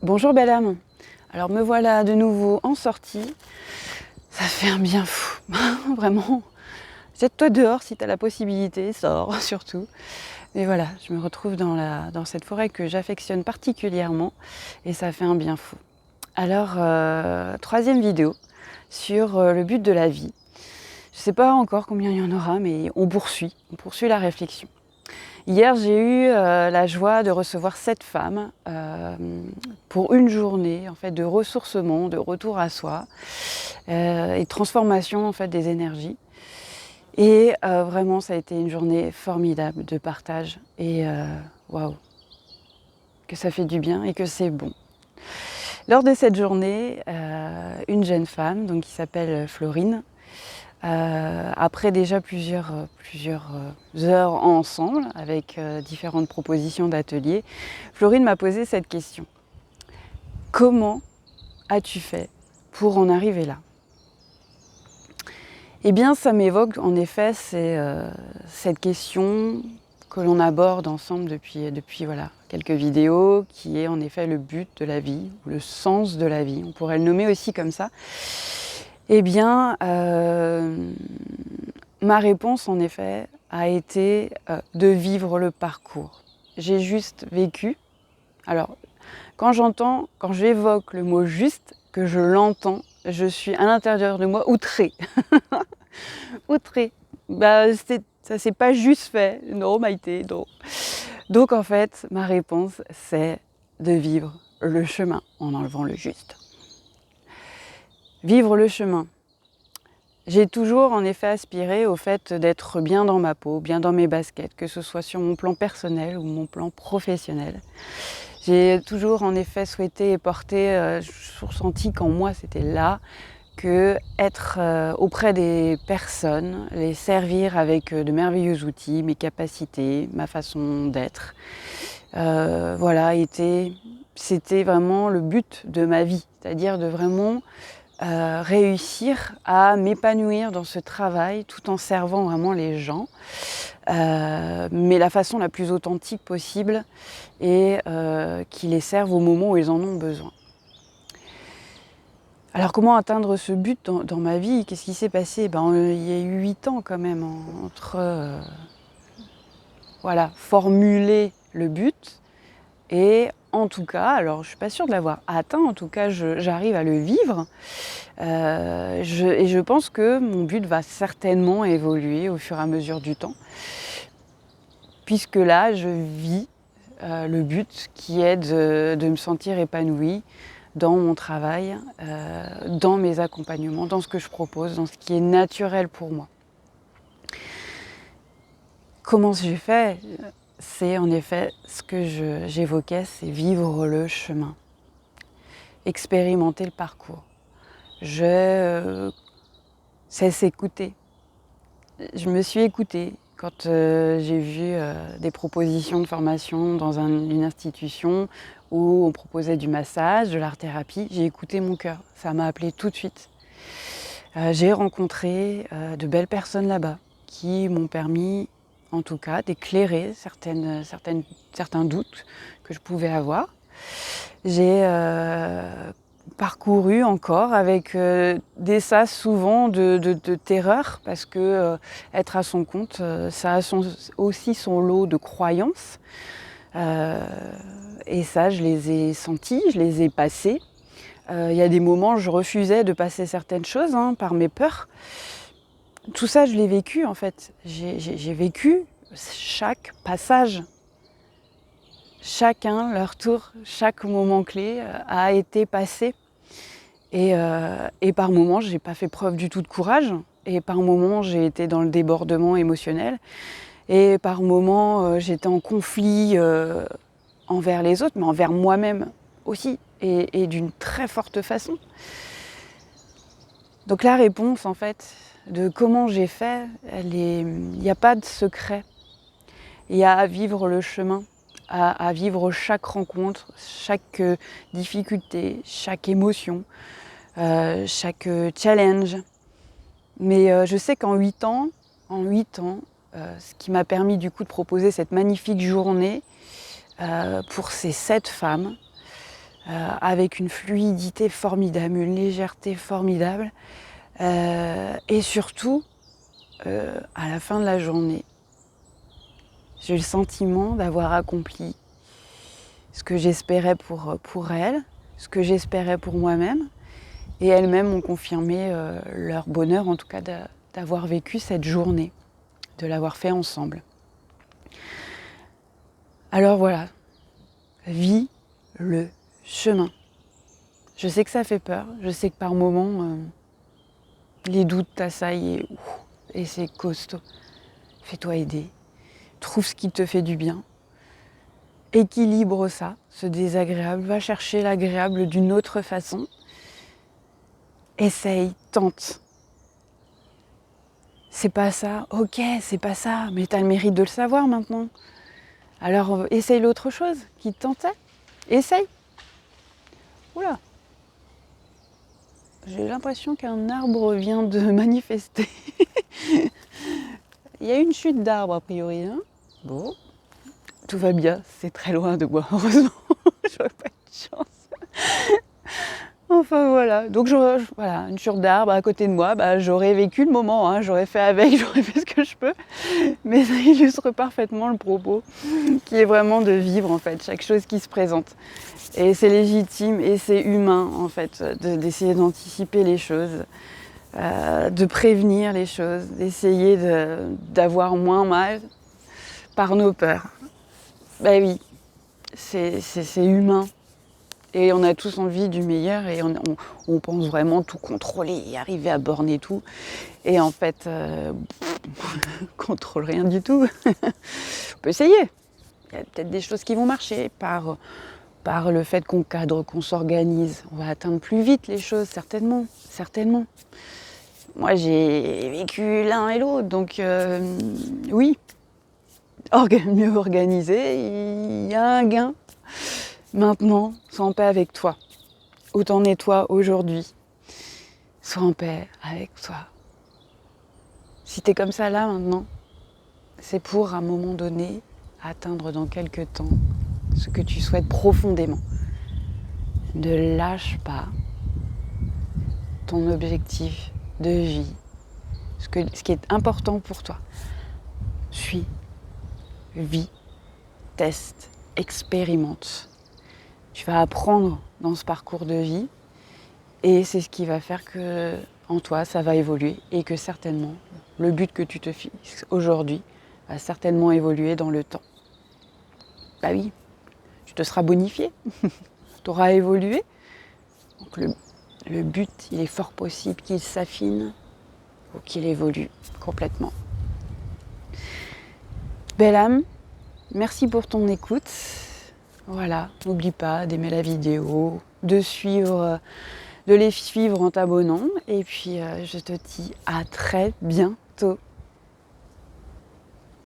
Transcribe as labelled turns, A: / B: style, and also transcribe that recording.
A: Bonjour belle âme. Alors me voilà de nouveau en sortie. Ça fait un bien fou, vraiment. Jette-toi dehors si tu as la possibilité, sors surtout. Mais voilà, je me retrouve dans cette forêt que j'affectionne particulièrement et ça fait un bien fou. Alors, troisième vidéo sur le but de la vie. Je ne sais pas encore combien il y en aura, mais on poursuit la réflexion. Hier, j'ai eu la joie de recevoir 7 femmes pour une journée en fait, de ressourcement, de retour à soi et de transformation en fait, des énergies. Et vraiment, ça a été une journée formidable de partage. Et waouh, que ça fait du bien et que c'est bon. Lors de cette journée, une jeune femme donc, qui s'appelle Florine, après déjà plusieurs heures ensemble avec différentes propositions d'ateliers, Florine m'a posé cette question. Comment as-tu fait pour en arriver là ? Eh bien, ça m'évoque en effet cette question que l'on aborde ensemble depuis voilà, quelques vidéos, qui est en effet le but de la vie, ou le sens de la vie, on pourrait le nommer aussi comme ça. Eh bien, ma réponse, en effet, a été de vivre le parcours. J'ai juste vécu. Alors, quand j'évoque le mot juste, que je l'entends, je suis à l'intérieur de moi outrée. Outrée. Ça s'est pas juste fait. Non, Maïté, non. Donc, en fait, ma réponse, c'est de vivre le chemin en enlevant le juste. Vivre le chemin. J'ai toujours en effet aspiré au fait d'être bien dans ma peau, bien dans mes baskets, que ce soit sur mon plan personnel ou mon plan professionnel. J'ai toujours en effet souhaité et porté, ressenti qu'en moi c'était là, que être auprès des personnes, les servir avec de merveilleux outils, mes capacités, ma façon d'être, voilà, c'était vraiment le but de ma vie, c'est-à-dire de vraiment réussir à m'épanouir dans ce travail tout en servant vraiment les gens, mais la façon la plus authentique possible et qui les serve au moment où ils en ont besoin. Alors comment atteindre ce but dans ma vie ? Qu'est-ce qui s'est passé ? Il y a eu 8 ans quand même entre voilà, formuler le but et en tout cas, alors je ne suis pas sûre de l'avoir atteint, en tout cas j'arrive à le vivre. Et je pense que mon but va certainement évoluer au fur et à mesure du temps. Puisque là, je vis le but qui est de me sentir épanouie dans mon travail, dans mes accompagnements, dans ce que je propose, dans ce qui est naturel pour moi. Comment j'ai fait ? C'est en effet ce que j'évoquais, c'est vivre le chemin, expérimenter le parcours. Je cesse écouter. Je me suis écoutée quand j'ai vu des propositions de formation dans une institution où on proposait du massage, de l'art-thérapie. J'ai écouté mon cœur, ça m'a appelée tout de suite. J'ai rencontré de belles personnes là-bas qui m'ont permis, en tout cas, d'éclairer certains doutes que je pouvais avoir. J'ai parcouru encore avec des sas souvent de terreur parce que être à son compte, ça a aussi son lot de croyances. Et ça, je les ai sentis, je les ai passés. Il y a des moments où je refusais de passer certaines choses par mes peurs. Tout ça, je l'ai vécu en fait. J'ai vécu chaque passage. Chacun, leur tour, chaque moment clé a été passé. Et par moments, je n'ai pas fait preuve du tout de courage. Et par moments, j'ai été dans le débordement émotionnel. Et par moments, j'étais en conflit envers les autres, mais envers moi-même aussi. Et d'une très forte façon. Donc la réponse, en fait, de comment j'ai fait, il n'y a pas de secret. Il y a à vivre le chemin, à vivre chaque rencontre, chaque difficulté, chaque émotion, chaque challenge. Mais je sais qu'en 8 ans, ce qui m'a permis du coup de proposer cette magnifique journée pour ces 7 femmes, avec une fluidité formidable, une légèreté formidable. Et surtout, à la fin de la journée, j'ai le sentiment d'avoir accompli ce que j'espérais pour elle, ce que j'espérais pour moi-même. Et elles-mêmes ont confirmé leur bonheur, en tout cas d'avoir vécu cette journée, de l'avoir fait ensemble. Alors voilà, vis le chemin. Je sais que ça fait peur, je sais que par moments, les doutes t'assaillent et c'est costaud. Fais-toi aider, trouve ce qui te fait du bien. Équilibre ça, ce désagréable, va chercher l'agréable d'une autre façon. Essaye, tente. C'est pas ça, ok, c'est pas ça, mais t'as le mérite de le savoir maintenant. Alors essaye l'autre chose qui te tentait. Essaye. Oula. J'ai l'impression qu'un arbre vient de manifester. Il y a une chute d'arbre a priori. Hein, bon, tout va bien, c'est très loin de moi, heureusement. J'aurais pas de chance. Enfin voilà, donc voilà, une chute d'arbre à côté de moi, j'aurais vécu le moment, hein, j'aurais fait avec, j'aurais fait ce que je peux, mais ça illustre parfaitement le propos, qui est vraiment de vivre en fait, chaque chose qui se présente. Et c'est légitime et c'est humain en fait, d'essayer d'anticiper les choses, de prévenir les choses, d'essayer d'avoir moins mal par nos peurs. Ben oui, c'est humain. Et on a tous envie du meilleur et on pense vraiment tout contrôler et arriver à borner tout. Et en fait, contrôle rien du tout. On peut essayer. Il y a peut-être des choses qui vont marcher par le fait qu'on cadre, qu'on s'organise. On va atteindre plus vite les choses, certainement. Moi, j'ai vécu l'un et l'autre, donc oui, mieux organisé, il y a un gain. Maintenant, sois en paix avec toi. Où t'en es toi aujourd'hui? Sois en paix avec toi. Si t'es comme ça là maintenant, c'est pour à un moment donné atteindre dans quelques temps ce que tu souhaites profondément. Ne lâche pas ton objectif de vie, ce qui est important pour toi. Suis, vis, teste, expérimente. Tu vas apprendre dans ce parcours de vie et c'est ce qui va faire que en toi ça va évoluer et que certainement le but que tu te fixes aujourd'hui va certainement évoluer dans le temps. Bah oui, tu te seras bonifié, tu auras évolué. Donc le but, il est fort possible qu'il s'affine ou qu'il évolue complètement. Belle âme, merci pour ton écoute. Voilà, n'oublie pas d'aimer la vidéo, de les suivre en t'abonnant. Et puis, je te dis à très bientôt.